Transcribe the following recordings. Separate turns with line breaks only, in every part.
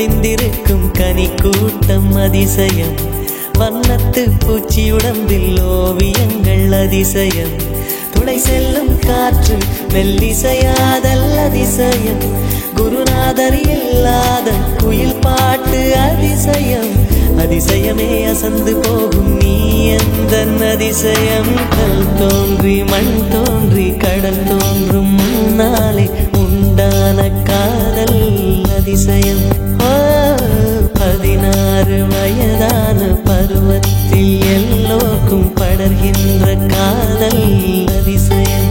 ஒளிந்திருக்கும் கனி கூட்டம் அதிசயம். வண்ணத்து பூச்சி உடம்பில் ஓவியங்கள் அதிசயம். துளை செல்லும் காற்று மெல்லிசையாதல் அதிசயம். குருநாதர் இல்லாத குயில் பாட்டு அதிசயம். அதிசயமே அசந்து போகும் நீ எந்த அதிசயம். கல் தோன்றி மண் தோன்றி கடல் தோன்றும் முன்னாலே உண்டான காதல் அதிசயம். 16 வயதான பருவத்தில் எல்லோருக்கும் படர்கின்ற காதல் அதிசயம்.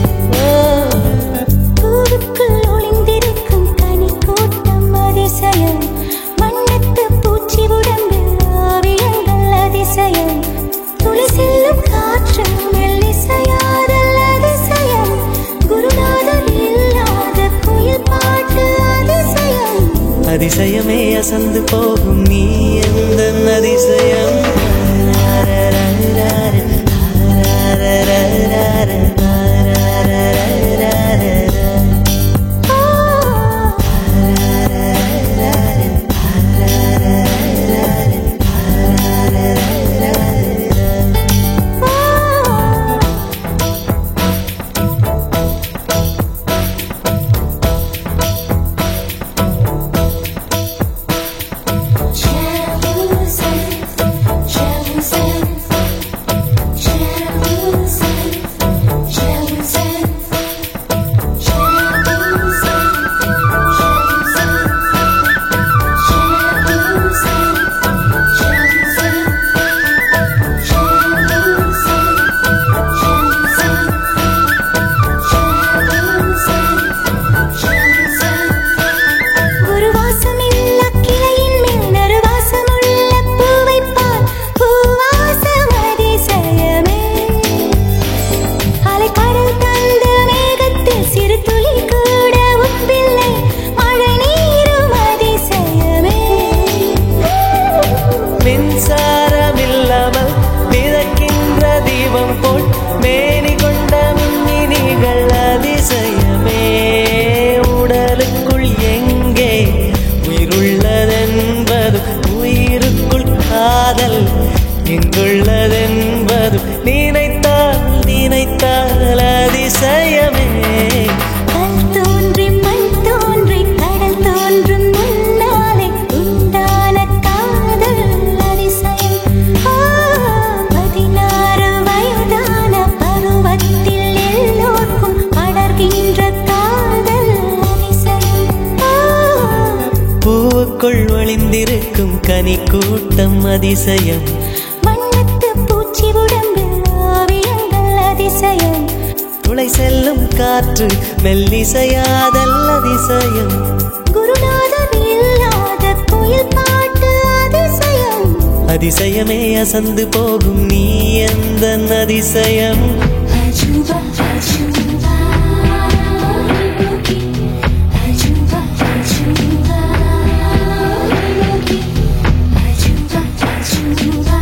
பூவுக்குள் ஒளிந்திருக்கும் கனி கூட்டம் அதிசயம். வண்ணத்து பூச்சி உடம்பில் ஓவியங்கள் அதிசயம். துளி செல்லும் காற்று மெல்லிசையாதல் அதிசயம். குருநாதர் இல்லாத குயில் பாட்டு அதிசயம்.
அதிசயமே அசந்து போகும் நீ எந்த அதிசயம். எங்குள்ளதென்பது நினைத்தால் நினைத்தால் அதிசயமே.
கல் தோன்றி மண் தோன்றி கடல் தோன்றும் முன்னாலே உண்டான காதல் அதிசயம். 16 வயதான பருவத்தில் எல்லோருக்கும் படர்கின்ற காதல் அதிசயம்.
பூவுக்குள் ஒளிந்திருக்கும் கனி கூட்டம் அதிசயம்.
வண்ணத்து பூச்சி உடம்பில் ஓவியங்கள் அதிசயம்.
துளை செல்லும் காற்று மெல்லிசையாதல் அதிசயம்.
குருநாதர் இல்லாத குயில் பாட்டு அதிசயம்.
அதிசயமே அசந்து போகும் நீ எந்த அதிசயம்.
அஜூபா அஜூபா அஜூபா அஜூபா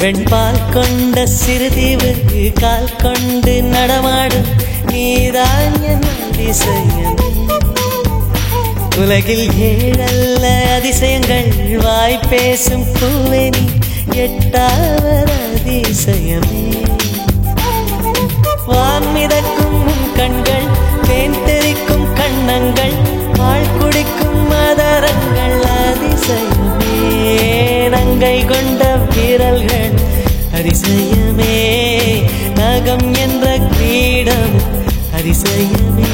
வெண்பால் கொண்ட சிறுதீவுக்கு கால் கொண்டு நடமாடும் நீதான் என் அதிசயம். உலகில் 7 அதிசயங்கள் வாய் பேசும் பூவேனி 8வது அதிசயமே. வான் மிதக்கும் கண்கள் தேன் தெறிக்கும் கண்ணங்கள் பால் குடிக்கும் மதரங்கள் அதிசயமே. நங்கை கொண்ட வீரல்கள் அதிசயமே. நகம் என்ற கிரீடம் அதிசயமே.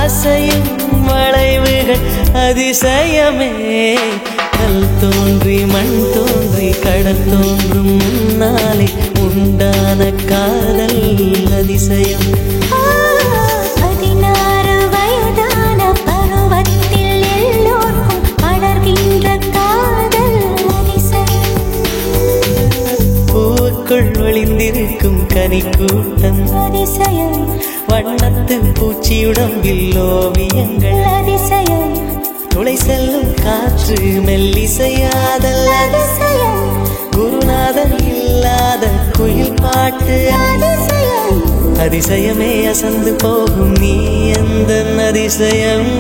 அசையும் வளைவுகள் அதிசயமே. கல் தோன்றி மண் தோன்றி கடல் தோன்றும் முன்னாலே உண்டான காதல் அதிசயம்.
16 வயதான பருவத்தில் எல்லோருக்கும் படர்கின்ற
சிரிக்கும் கனிக்கூட்டம்
அதிசயம்
வண்ணத்து பூச்சியுடம்பில் ஓவியங்கள்
அதிசயம்
துளை செல்லும் காற்று மெல்லிசையாதல்
அதிசயம்
குருநாதன் இல்லாத குயில் பாட்டு
அதிசயம்
அதிசயமே அசந்து போகும் நீ எந்த அதிசயம்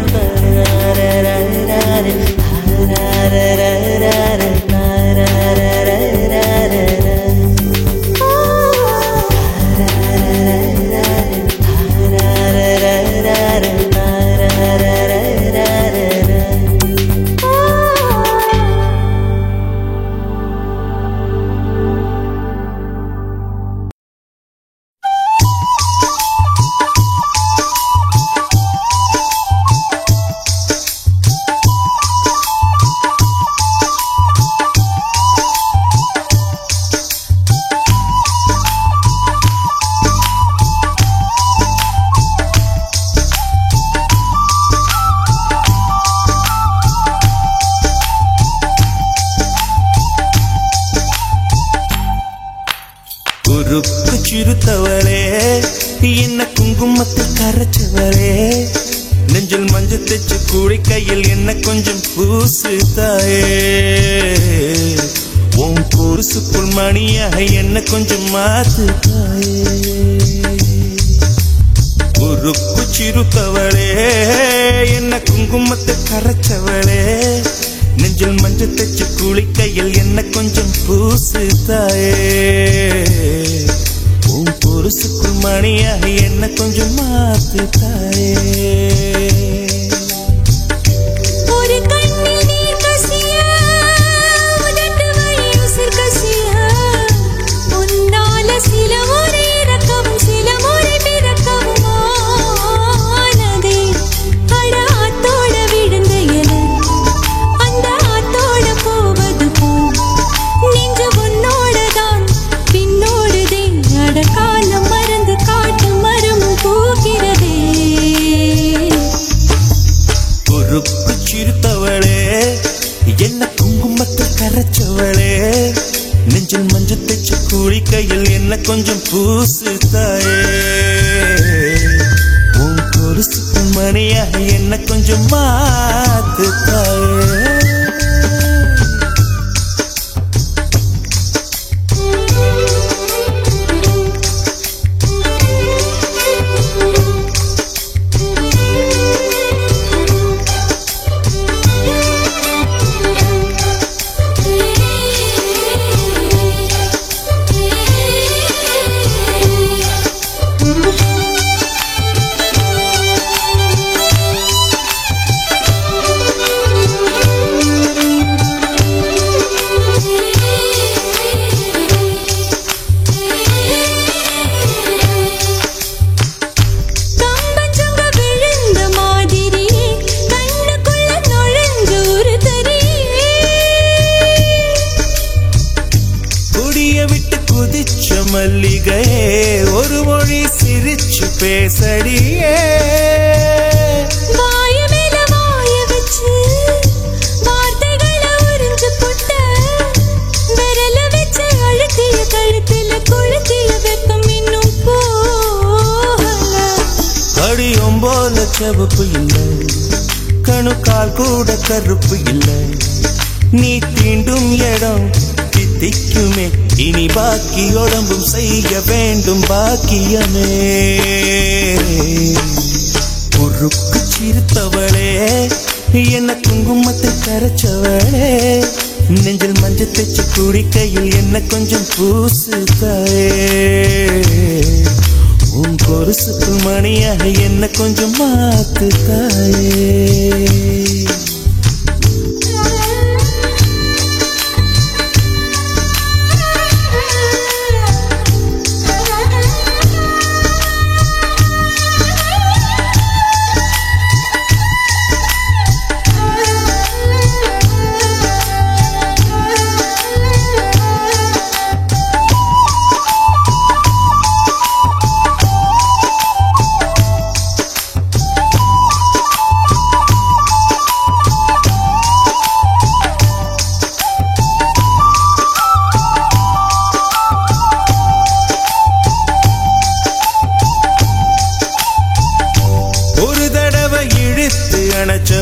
உருக்கு சிறுத்தவளே என்ன குங்குமத்தில் கரைச்சவளே நெஞ்சில் மஞ்சள் தைச்சு கூடி கையில் என்ன கொஞ்சம் பூசு தாயே உன் பொருசுக்குள் மணியாக என்ன கொஞ்சம் மாத்து தாயே உருக்கு சிறுத்தவளே என்ன குங்குமத்தில் கரைச்சவளே நெஞ்சில் மஞ்சள் தைச்சு குளிக்கையில் என்ன கொஞ்சம் பூசு தாயே உன் பொருசுக்குள் மணியாக என்ன கொஞ்சம் மாத்து தாயே
ஒரு கண்ணில் நீர் கசிய உதட்டு வழி உசிர் கசிய உன்னால சில முறை இறக்கவும் சில முறை பிறக்கவும் ஆனதே அட ஆத்தோட விழுந்த என அந்த ஆத்தோட போவது போல் நெஞ்சு உன்னோடதான் பின்னோடுதே அட காலம் மறந்து காட்டு மரமும் பூக்கிறதே
உருக்கு சிறுத்தவளே என்ன குங்குமத்தில் கரைச்சவளே நெஞ்சில் மஞ்சள் தைச்சு குளிக்கையில் என்ன கொஞ்சம் பூசு தாயே உன் பொருசுக்குள் மணியாக என்ன கொஞ்சம் மாத்து தாயே
கம்பஞ்சங்க விழுந்த மாதிரி கண்ணுக்குள்ள நுழைஞ்ச ஒரு தரியே
குடிய விட்டு குதிச்ச மல்லிகையே ஒரு மொழி சிரிச்சு பேசடியே
வாய மேல வாய வச்சு வார்த்தைகளை உறிஞ்சு புட்ட விரல வச்சு அழுத்திய கழுத்துல கொளுத்திய வெப்பம் இன்னும் போகல
கடியும் போல செவப்பு இல்லை கணுக்கால் கூட கருப்பு இல்லை நீ தீண்டும் இடம் தித்திக்குமே இனி பாக்கி உடம்பும் செய்ய வேண்டும் பாக்கியமே உருக்கு சிறுத்தவளே என்ன குங்குமத்தை கரைச்சவளே நெஞ்சில் மஞ்சள் தைச்சு குடிக்கையில் என்ன கொஞ்சம் பூசு தாயே உன் பொருசுக்குள் மணியாக என்ன கொஞ்சம் மாத்து தாயே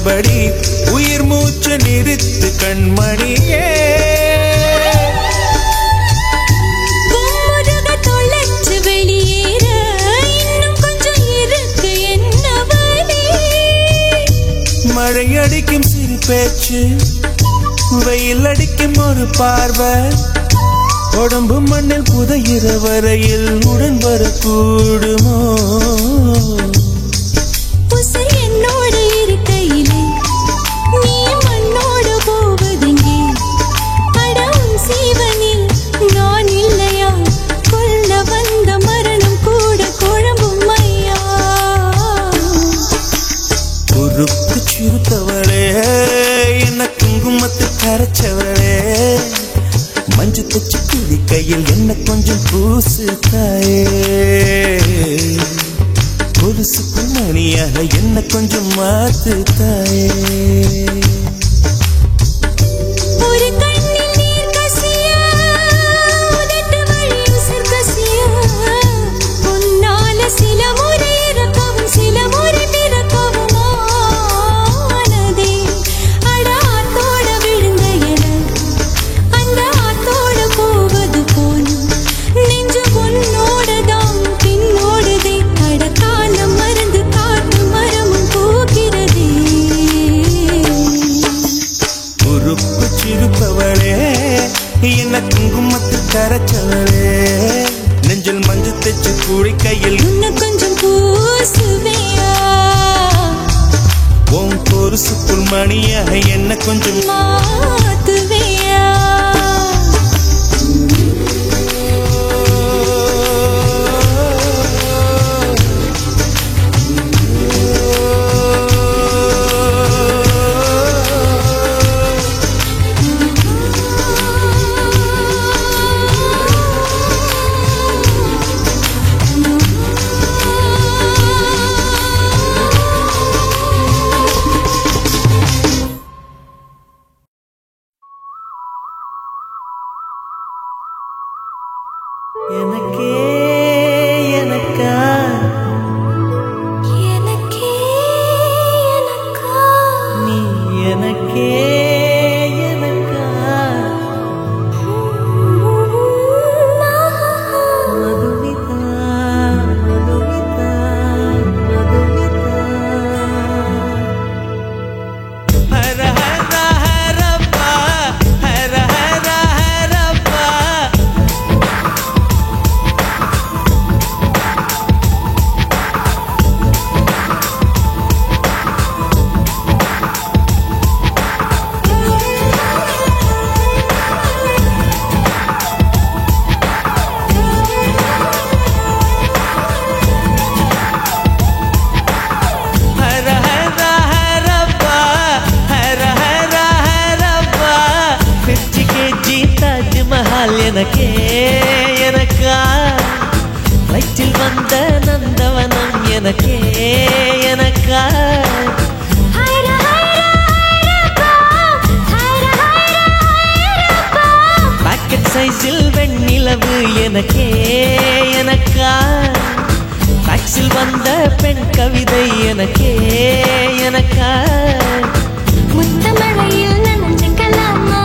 உள்ளபடி உயிர் மூச்சு நிறுத்து கண்மணியே. மழை அடிக்கும் சிறு பேச்சு, வெயில் அடிக்கும் ஒரு பார்வை, உடம்பு மண்ணில் புதையிற வரையில் உடன் வரக்கூடுமோ?
என்னோடு இருக்கையிலே நீ மண்ணோடு போவதெங்கே? அடம் சீவனில் நான் இல்லையா? கொல்ல வந்த மரணம் கூட குழம்பும் ஐயா.
பொறுப்பு சிறுத்தவளே, என்ன குங்குமத்து கரைச்சவளே, மஞ்சு தச்சு குடி கையில் என்ன கொஞ்சம் பூசு தாயே. கொலுசுக்கு மணியாக என்ன கொஞ்சம் மாத்து தாயே.
ஒரு கண்ணில் நீர் கசியா, உதட்டு வழி உசர் கசியா, உன்னால சில முறை இறக்கவும் சில முறை பிறக்கவும் ஆனதே. அட ஆத்தோட விழுந்த இடம் அந்த ஆத்தோட போவது போலும், நெஞ்சு பொன்னோட தான் பின்னோடுதே. அட காலம் மறந்து காட்டு மரமும் போகிறதே.
பொறுப்பு சிறுப்பவளே, என்ன குங்குமத்து கரைச்சவளே, நெஞ்சில் மஞ்சு தச்சு குடி கையில்
உன்னை கொஞ்சம் பூசுவையா?
உன் பொருசுக்குள் மணியாக என்ன கொஞ்சம்
மாத்துவையா?
எனக்கே எனக்கா
எனக்கே எனக்கா
நீ எனக்கே எனக்கா மதுமிதா மதுமிதா மதுமிதா. ஹர ஹர ஹரப்பா ஹர ஹர ஹரப்பா. ஹர ஹர ஹரப்பா ஹர ஹர ஹரப்பா. 50 kg தாஜ்மஹால் எனக்கே எனக்கா. வயிற்றில் வந்த நந்தவனம் எனக்கே எனக்கா.
ஹைர ஹைர ஹைரப்பா ஹைர ஹைர ஹைரப்பா.
பாக்கெட் சைஸில் வெண்ணிலவு எனக்கே எனக்கா. டாக்ஸில் வந்த பெண் கவிதை எனக்கே எனக்கா.
முத்தமழையில் நனைஞ்சுக்கலாமா?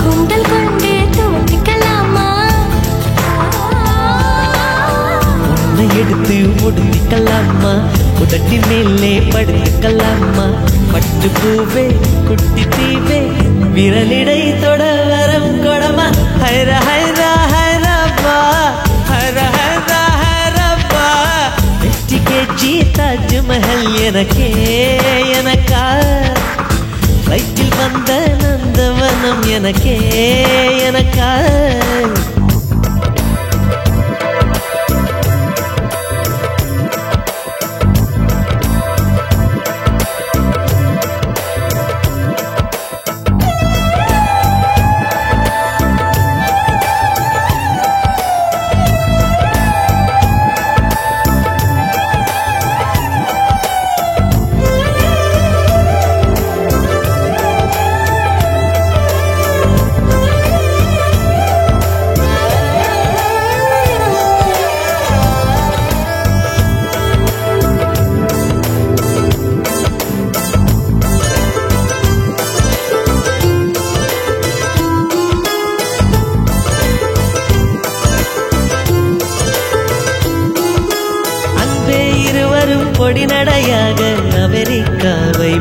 குண்டல் கொண்டு துவட்டிக்கலாமா?
உன்னை எடுத்து ஒடுங்கிக்கலாமா? உதட்டி மேலே படுத்துக்கலாமா? பட்டு பூவே குட்டி தீவே விரலிடை தொட வரம் கொடமா? ஹைர ஹைர ஹைரப்பா ஹர ஹர ஹரப்பா. 50 kg தாஜ்மஹல் எனக்கே எனக்கா. வயிற்றில் வந்த நந்தவனம் எனக்கே எனக்கா.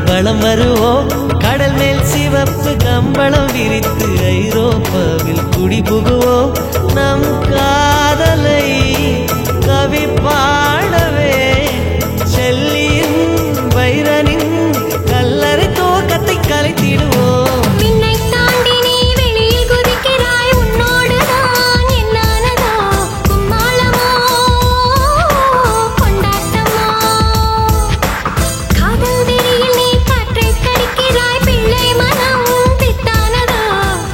வலம் வருவோம். கடல் மேல் சிவப்பு கம்பளம் விரித்து ஐரோப்பாவில் குடிபுகுவோம். நம் காதலை கவி பாடவே செல்லியின் வைரனின் கல்லறை தோக்கத்தை கலைத்திடுவோம்.
விண்ணை தாண்டி நீ வெளியில் குதிக்கிறாய், உன்னோடுதான் என்னானதோ கும்மாளமோ கொண்டாட்டமோ. காதல் வெறியில் நீ காற்றை கடிக்கிறாய், பிள்ளை மனம் பித்தானதோ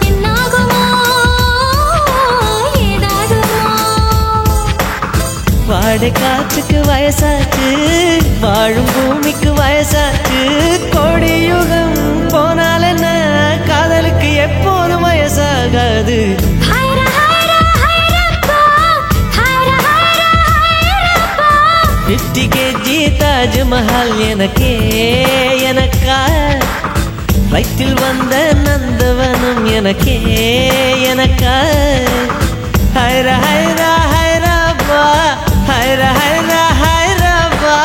என்னாகுமோ ஏதாகுமோ.
வாடை காற்றுக்கு வயசாச்சு, வாழும் பூமிக்கு வயசாச்சு. கோடியுகம் போனால் என்ன, காதலுக்கு எப்போதும் வயசாகாது.
ஹைர ஹைர ஹைரப்பா, ஹைர ஹைர ஹைரப்பா.
50 kg தாஜ்மஹால் எனக்கே எனக்கா, வயிற்றில் வந்த நந்தவனம் எனக்கே எனக்கா. ஹைர ஹைர ஹைரப்பா, ஹைர ஹைர ஹைரப்பா.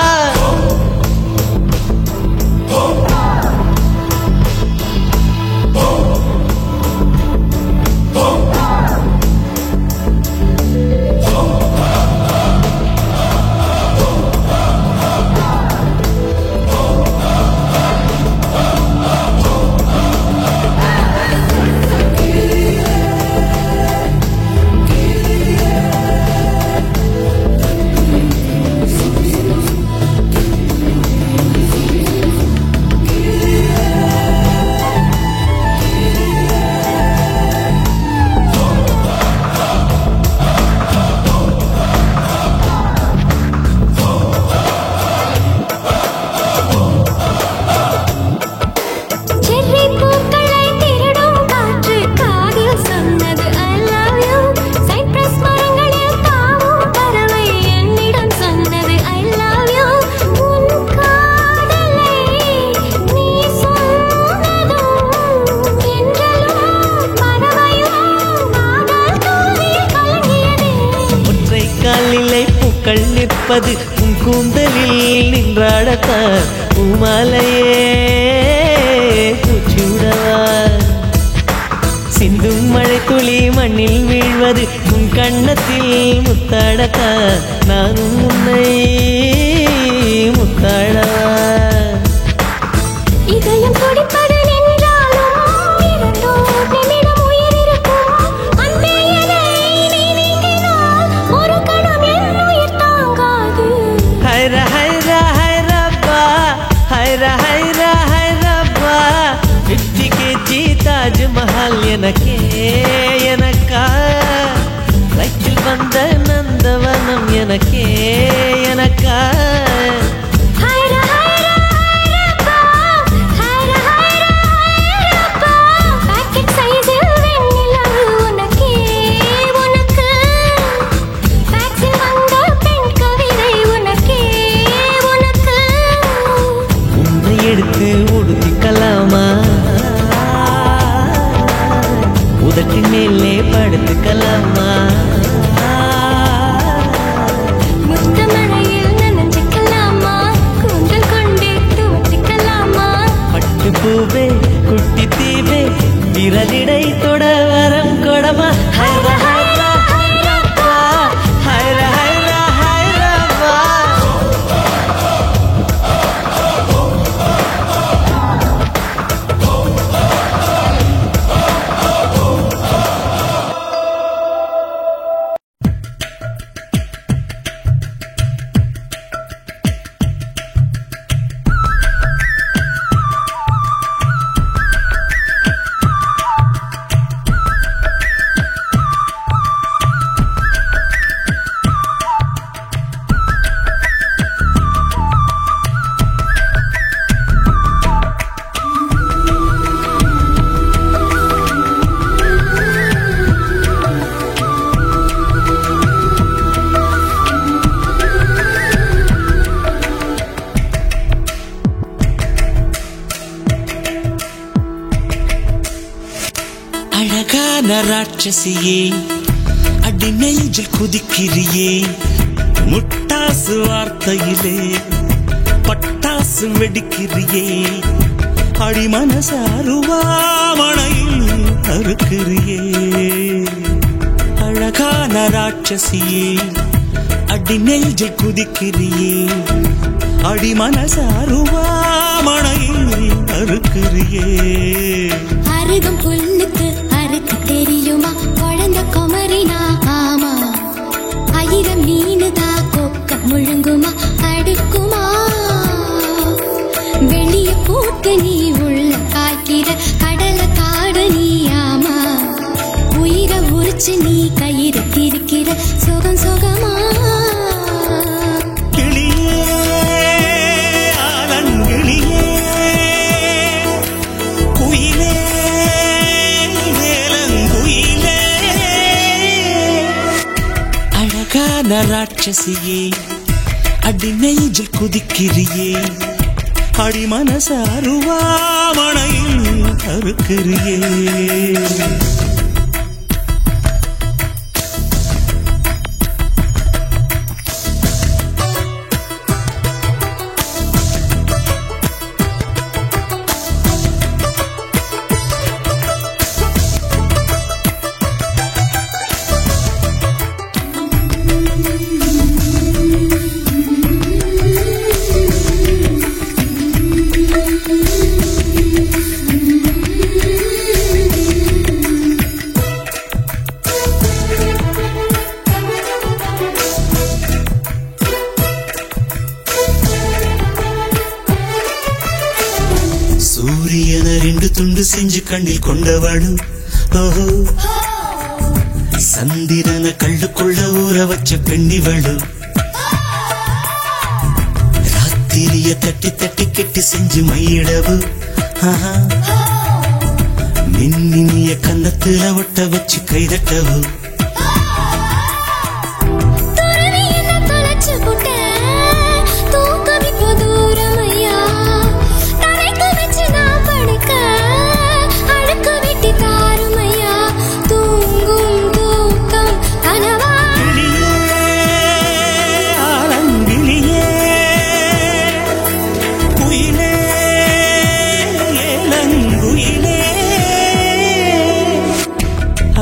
செர்ரி பூக்களை திருடும் காற்று காதில் சொன்னது I love you. சைப்ரஸ் மரங்களில் தாவும் பறவை என்னிடம் சொன்னது I love you. உன் காதலை நீ சொன்னதும் என்றலும் பறவையும் காதல் தூவில் கலங்கியதே.
ஒற்றை காலிலே பூக்கள் நிற்பது உன் கூந்தலில் நின்றாடத்தான். பூமாலையே பூச்சூடவா, சிந்தும் மழை துளி மண்ணில் வீழ்வது உன் கண்ணத்தில் முத்தாடத்தான். நானும் உன்னை முத்தாடவா.
இதயம் துடிப்பது நின்றாலும் இரண்டோர் நிமிடம் உயிர் இருக்கும். அன்பே என்னை நீ நீங்கினால் ஒரு கணம் என் உயிர் தாங்காது.
ஹைர ஹைர ஹைரப்பா, ஹைர ஹைர ஹைரப்பா. 50 kg தாஜ்மஹால் எனக்கே எனக்கா, வயிற்றில் வந்த நந்தவனம் எனக்கே எனக்கா.
ஹைர ஹைர ஹைரப்பா, ஹைர ஹைர ஹைரப்பா. பாக்கெட் சைஸில் வெண்ணிலவு உனக்கே உனக்கு. ஃபேக்ஸில் வந்த பெண் கவிதை உனக்கே உனக்கு.
உன்னை எடுத்து உடுத்திக்கலாமா, உதட்டின் மேலே படுத்துக்கலாமா.
முத்தமழையில் நனைஞ்சுக்கலாமா, கூந்தல் கொண்டு துவட்டிக்கலாமா.
பட்டு பூவே குட்டி தீவே விரலிடை தொட வரம் கொடமா. ஹைர ஹைர ஹைரப்பா, ஹைர ஹைர ஹைரப்பா.
அழகான ராட்சசியே, அடி நெஞ்சில் குதிக்கிறியே. முட்டாசு வார்த்தையிலே பட்டாசு பட்டாசு வெடிக்கிறியே அடி மனசாருவாமணையில் அறுக்கிறியே அழகான ராட்சசியே அடி நெஞ்சில் குதிக்கிறியே அடி மனசாருவாமணையில் அறுக்கிறியே
அருகம் புல்லுக்கு அறுக்க தெரியுமா குழந்தை குமரினா ஆமா ஆயிரம் மீனுதா கொக்க முழுங்குமா அடுக்குமா வெளிய பூத்து நீ உள்ள காய்க்கிற கடலை காடு நீ ஆமா உயிரை உரிச்சு நீ கயிறு திரிக்கிற சுகம் சுகமா
ராட்சசியே அடி நெஞ்சில் குதிக்கிறியே அடி மனசாருவாமணையில் அறுக்கிறியே சூரியன ரெண்டு துண்டு செஞ்சு கண்ணில் கொண்டவளு ஓஹோ சந்திரன கள்ளுக்குள்ள ஊற வச்ச பெண்ணிவளு ராத்திரிய தட்டி தட்டி கெட்டி செஞ்சு மையிடவு மின்னிய கன்னத்துல ஒட்ட வச்சு கைதட்டவு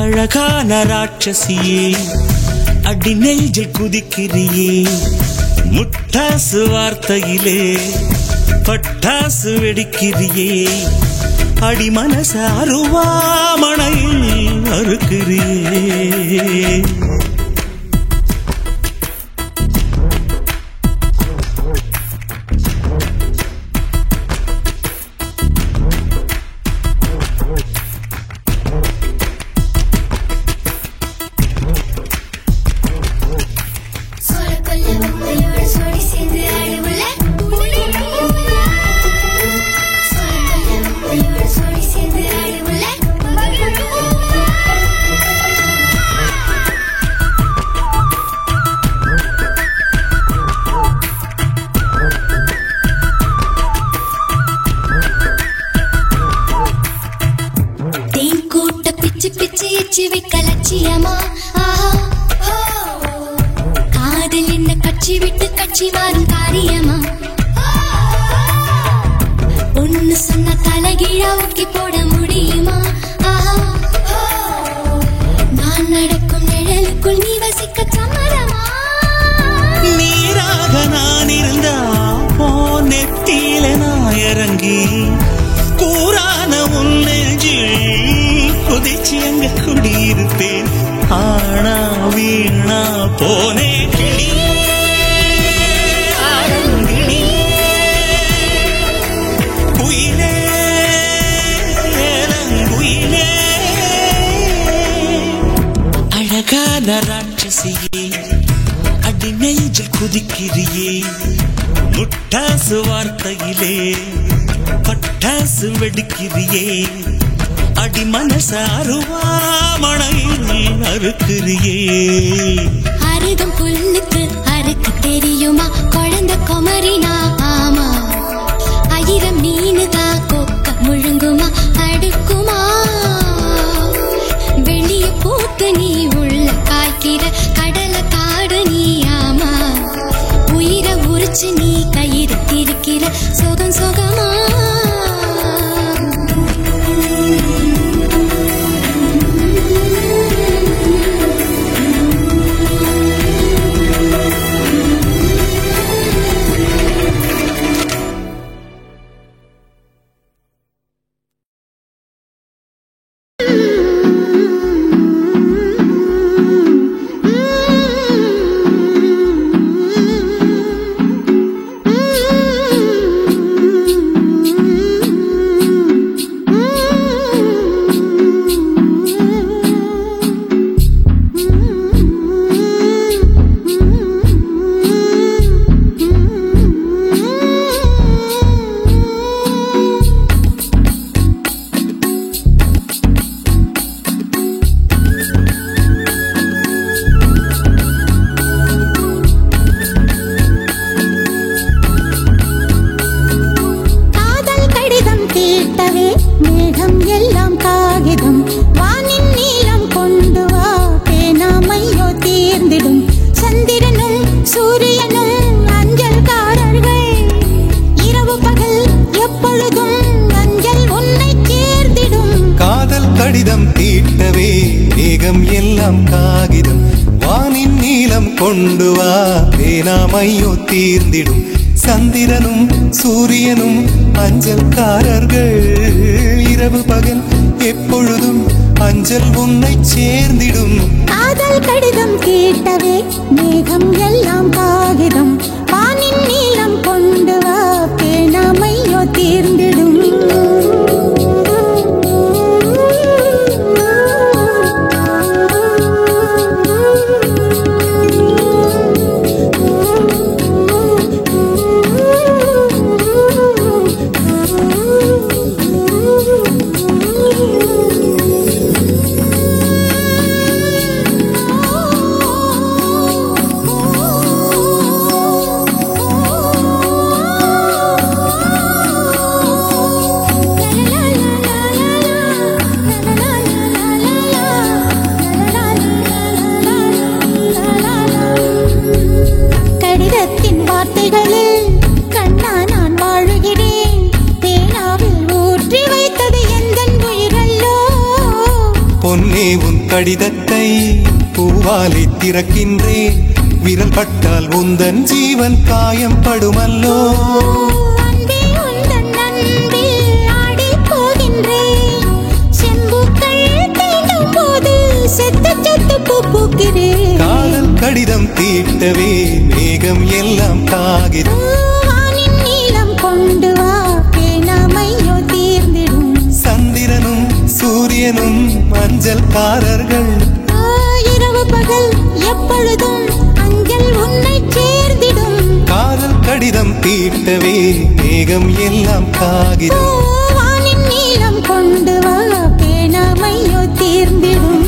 அழகான ராட்சசியே அடி நெஞ்சில் குதிக்கிறியே முட்டாசு வார்த்தையிலே பட்டாசு வெடிக்கிறியே அடி மனசாருவாமணையில் அறுக்கிறியே
லட்சியமா காதல் என்ன கட்சி விட்டு கட்சி மாறும் காரியமா ஒன்னு சொன்ன தலைகீழா ஊக்கி போட முடியுமா நான் நடக்கும் நிழலுக்குள் நீ வசிக்க சம்மதமா
நீராக நான் இருந்தா நெத்தியில நான் இறங்கி கூறான உன் நெஞ்சில் குதிச்சு அங்க குடியிருப்பேன் ஆனா வீணா போனே அழகான ராட்சசியே அடி நெஞ்சில் குதிக்கிறியே முட்டாசு வார்த்தையிலே பட்டாசு வெடிக்கிறியே அடி மனசாருவாமணையில் அறுக்கிறியே
அருகம் புல்லுக்கு அறுக்க தெரியுமா குழந்தை குமரினா ஆமா ஆயிரம் மீனுதா கொக்க முழுங்குமா அடுக்குமா வெளிய பூத்து நீ உள்ள காய்க்கிற கடலை காடு நீ ஆமா உயிரை உரிச்சு நீ கயிறு திரிக்கிற சுகம் சுகமா
கடிதம் தீட்டவே மேகம் எல்லாம் காகிதம் வானின் நீலம் கொண்டு வா பேனாமையோ தீர்ந்திடும் சந்திரனும் சூரியனும் அஞ்சல்காரர்கள் இரவு பகல் எப்பொழுதும் அஞ்சல் உன்னை சேர்ந்திடும்
காதல் கடிதம் தீட்டவே மேகம் எல்லாம் காகிதம் வானின் நீலம் கொண்டு வா பேனாமையோ தீர்ந்திடும்
கடிதத்தை பூவாலை திறக்கின்றேன் விரல் பட்டால் உந்தன் ஜீவன் காயம் படுமல்லோ காதல் கடிதம் தீட்டவே மேகம் எல்லாம் காகிதம்
நீளம் கொண்டு வா பேனாமையோ தீர்ந்திடும்
சந்திரனும் சூரியனும் அஞ்சல்காரர்கள்
இரவு பகல் எப்பொழுதும் அஞ்சல் உன்னை சேர்ந்திடும்
காதல் கடிதம் தீட்டவே மேகம் எல்லாம் காகிதம்
வானின் நீளம் கொண்டு வா பேனாமையோ தீர்ந்திடும்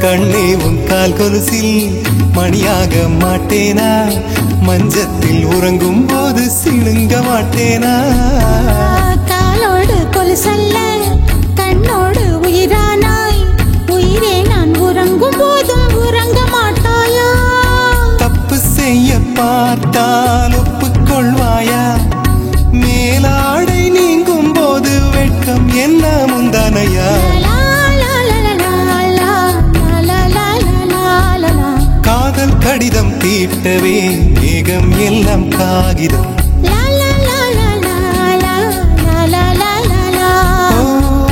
கண்ணே உன் கால் கொலுசில் மணியாக மாட்டேனா மஞ்சத்தில் உறங்கும் போது சிணுங்க மாட்டேனா
காலோடு கொலுசல்ல கண்ணோடு உயிரானாய் உயிரே நான் உறங்கும் போதும் உறங்க மாட்டாயா
தப்பு செய்ய பார்த்தால் ஒப்புக்கொள்வாயா மேலாடை நீங்கும் போது வெட்கம் என்ன முந்தானையா காதல் கடிதம் தீட்டவே மேகம் எல்லாம் காகிதம்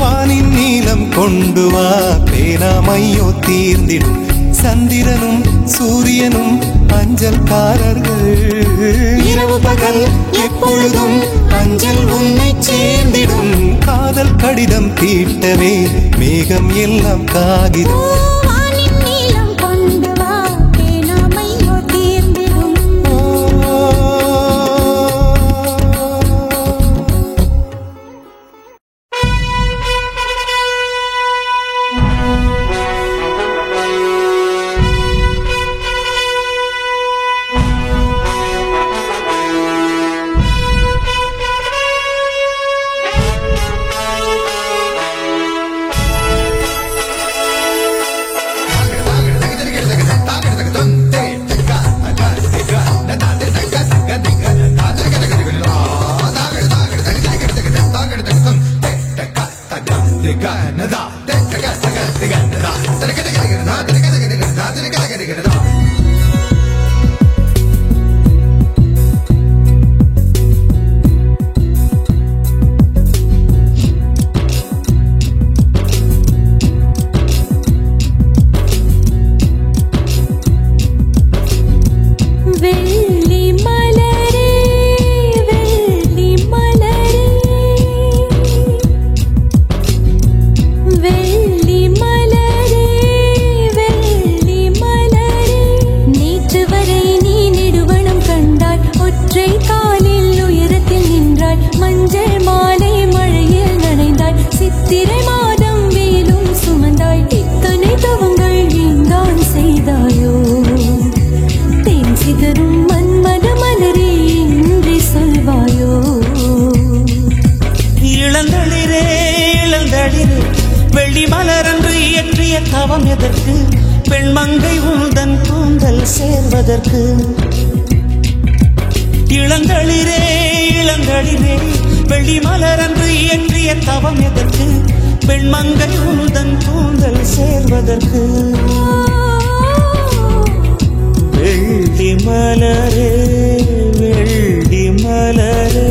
வானின் நீளம் கொண்டு வா பேனாமையோ தீர்ந்திடும் சந்திரனும் சூரியனும் அஞ்சல்காரர்கள் இரவு பகல் எப்பொழுதும் அஞ்சல் உன்னை சேர்ந்திடும் காதல் கடிதம் தீட்டவே மேகம் எல்லாம் காகிதம்
வெள்ளி மலரே வெள்ளி மலரே வெள்ளி மலரே வெள்ளி மலரே நேற்று வரை நீ நெடுவனம் கண்டாய் ஒற்றை காலில் உயரத்தில் நின்றாய் மஞ்சள் மாலை மழையில் நனைந்தாய் சித்திரை மாதம் வேலும் சுமந்தாய் இத்தனை தவங்கள் நீந்தான் செய்தாயோ தேன் சிதறும் மன்மத மலரே என்று சொல்வாயோ
இளந்தளிரே இளந்தளிரே வெள்ளி மலரன்று இயற்றிய தவம் எதற்கு பெண்மங்கை உந்தன் கூந்தல் சேர்வதற்கு இளந்தளிரே இளந்தளிரே வெள்ளி மலரன்று இயற்றிய தவம் எதற்கு பெண்மங்கை உந்தன் கூந்தல் சேர்வதற்கு வெள்ளி மலரே வெள்ளி மலரே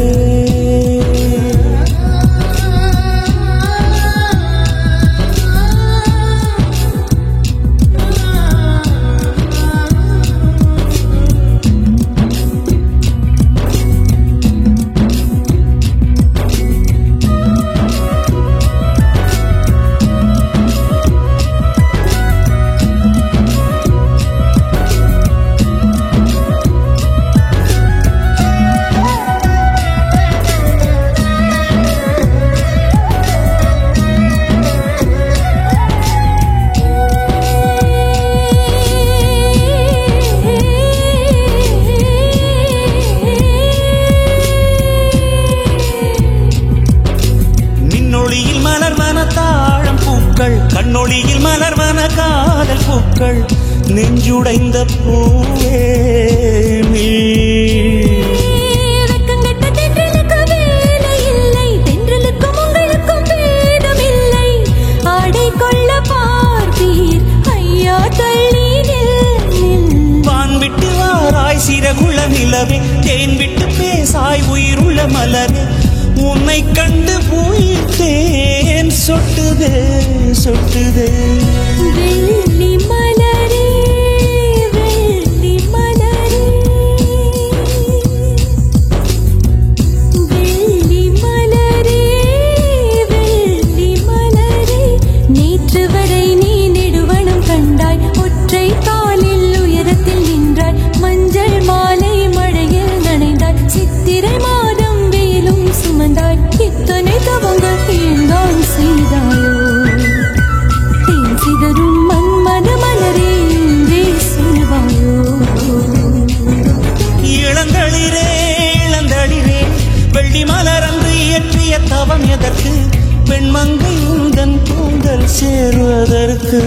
கண்ணொளியில் மலர்வன காதல் பூக்கள் நெஞ்சுடைந்த பூவே
வெக்கங்கெட்ட தென்றலுக்கு வேலை இல்லை தென்றலுக்கும் உங்களுக்கும் பேதம் இல்லை ஆடை கொள்ள பார்ப்பீர் ஐயா தள்ளி நில்
வான் விட்டு வாராய் சிறகுள்ள நிலவே தேன் விட்டு பேசாய் உயிருள்ள மலரே உன்னை கண்டு உயிர் தேன் சொட்டுதே சொட்டுதே
வெள்ளி மலரே வெள்ளி மலரே வெள்ளி மலரே வெள்ளி மலரே நேற்று வரை நீ நெடுவனம் கண்டாய் ஒற்றை காலில் உயரத்தில் நின்றாய் மஞ்சள் மாலை மழையில் நனைந்தாய் சித்திரை மாதம் வேலும் சுமந்தாய் இத்தனை தவங்கள் ஏந்தான் செய்தாயோ தேன் சிதறும் மன்மத மலரே என்றே சொல்வாயோ
இளந்தளிரே இளந்தளிரே வெள்ளி மலரன்று இயற்றிய தவம் எதற்கு பெண்மங்கை உந்தன் கூந்தல் சேருவதற்கு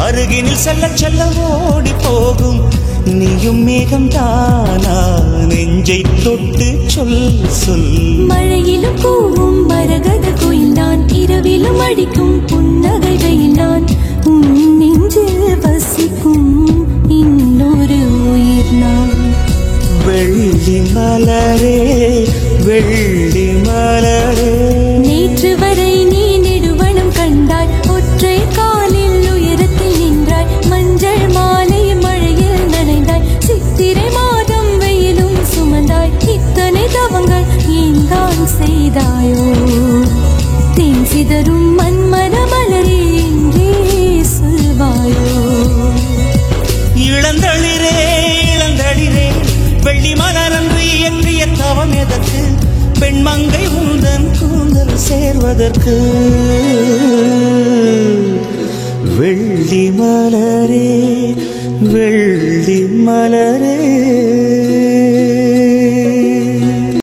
அருகினில் செல்ல செல்ல ஓடி போகும் நீயும் மேகம் தானா நெஞ்சை தொட்டு சொல் சொல்
மழையிலும் கூவும் மரகத குயில் நான் இரவிலும் அடிக்கும் புன்னகை வெயில் நான் உன் நெஞ்சில் வசிக்கும் இன்னொரு உயிர் நான்
வெள்ளி மலரே வெள்ளி மலரே
நேற்று வரை நீ நெடுவனம் கண்டாய் ஒற்றை காலில் உயரத்தில் நின்றாய் மஞ்சள் மாலை மழையில் நனைந்தாய் சித்திரை மாதம் வெயிலும் சுமந்தாய் இத்தனை தவங்கள்
பெண்மங்கை உந்தன் கூந்தல் சேர்வதற்கு வெள்ளி மலரே வெள்ளி மலரே